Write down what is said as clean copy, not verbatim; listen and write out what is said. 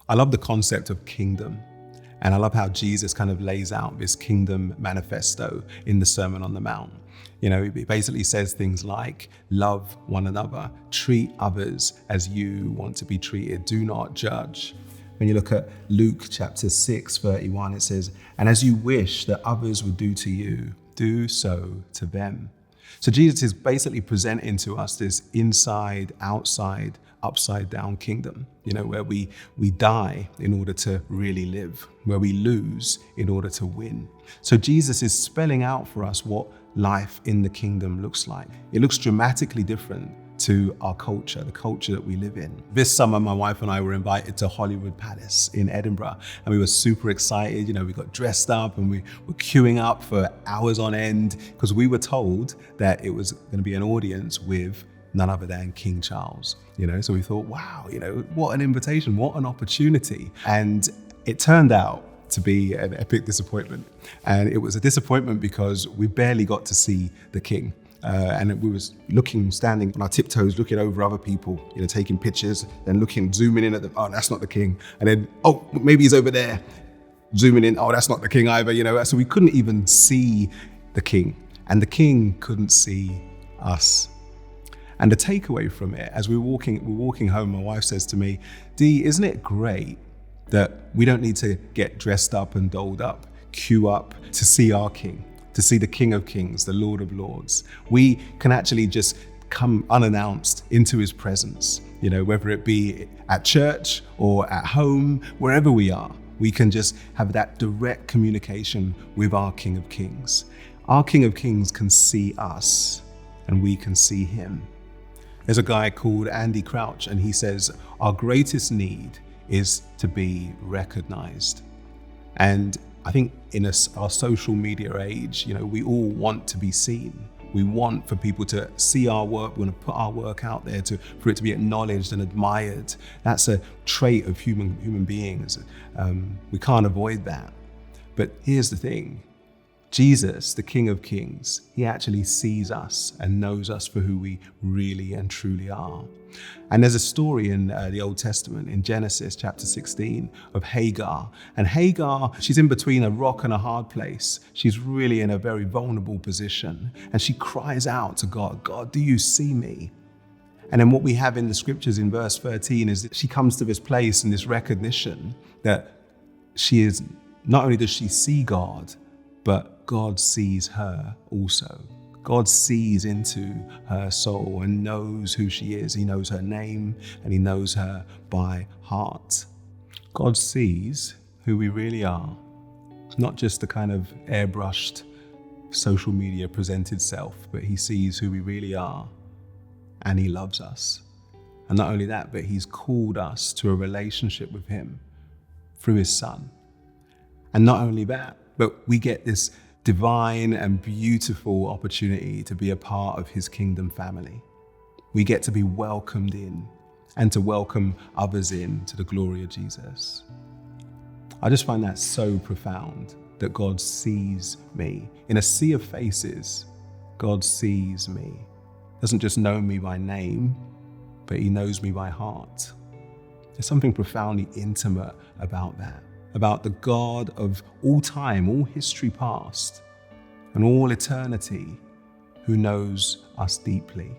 I love the concept of kingdom. And I love how Jesus kind of lays out this kingdom manifesto in the Sermon on the Mount. You know, it basically says things like, love one another, treat others as you want to be treated, do not judge. When you look at Luke chapter 6:31, it says, and as you wish that others would do to you, do so to them. So Jesus is basically presenting to us this inside, outside, upside down kingdom, you know, where we die in order to really live, where we lose in order to win. So Jesus is spelling out for us what life in the kingdom looks like. It looks dramatically different to our culture, the culture that we live in. This summer, my wife and I were invited to Hollywood Palace in Edinburgh, and we were super excited. You know, we got dressed up and we were queuing up for hours on end because we were told that it was going to be an audience with none other than King Charles. You know, so we thought, wow, you know, what an invitation, what an opportunity. And it turned out to be an epic disappointment. And it was a disappointment because we barely got to see the king. And we was standing on our tiptoes, looking over other people, you know, taking pictures, then zooming in at them. Oh, that's not the king. And then, oh, maybe he's over there. Zooming in. Oh, that's not the king either. You know, so we couldn't even see the king, and the king couldn't see us. And the takeaway from it, as we're walking home, my wife says to me, Dee, isn't it great that we don't need to get dressed up and dolled up, queue up to see our king, to see the King of Kings, the Lord of Lords. We can actually just come unannounced into his presence, you know, whether it be at church or at home, wherever we are, we can just have that direct communication with our King of Kings. Our King of Kings can see us and we can see him. There's a guy called Andy Crouch, and he says, our greatest need is to be recognized. And I think in our social media age, you know, we all want to be seen. We want for people to see our work. We want to put our work out there for it to be acknowledged and admired. That's a trait of human beings. We can't avoid that. But here's the thing. Jesus, the King of Kings, he actually sees us and knows us for who we really and truly are. And there's a story in the Old Testament, in Genesis chapter 16, of Hagar. And Hagar, she's in between a rock and a hard place. She's really in a very vulnerable position. And she cries out to God, God, do you see me? And then what we have in the scriptures in verse 13 is that she comes to this place and this recognition that not only does she see God, but God sees her also. God sees into her soul and knows who she is. He knows her name and he knows her by heart. God sees who we really are, not just the kind of airbrushed social media presented self, but he sees who we really are and he loves us. And not only that, but he's called us to a relationship with him through his son. And not only that, but we get this divine and beautiful opportunity to be a part of his kingdom family. We get to be welcomed in and to welcome others in to the glory of Jesus. I just find that so profound that God sees me. In a sea of faces, God sees me. Doesn't just know me by name, but he knows me by heart. There's something profoundly intimate about that. About the God of all time, all history past, and all eternity, who knows us deeply.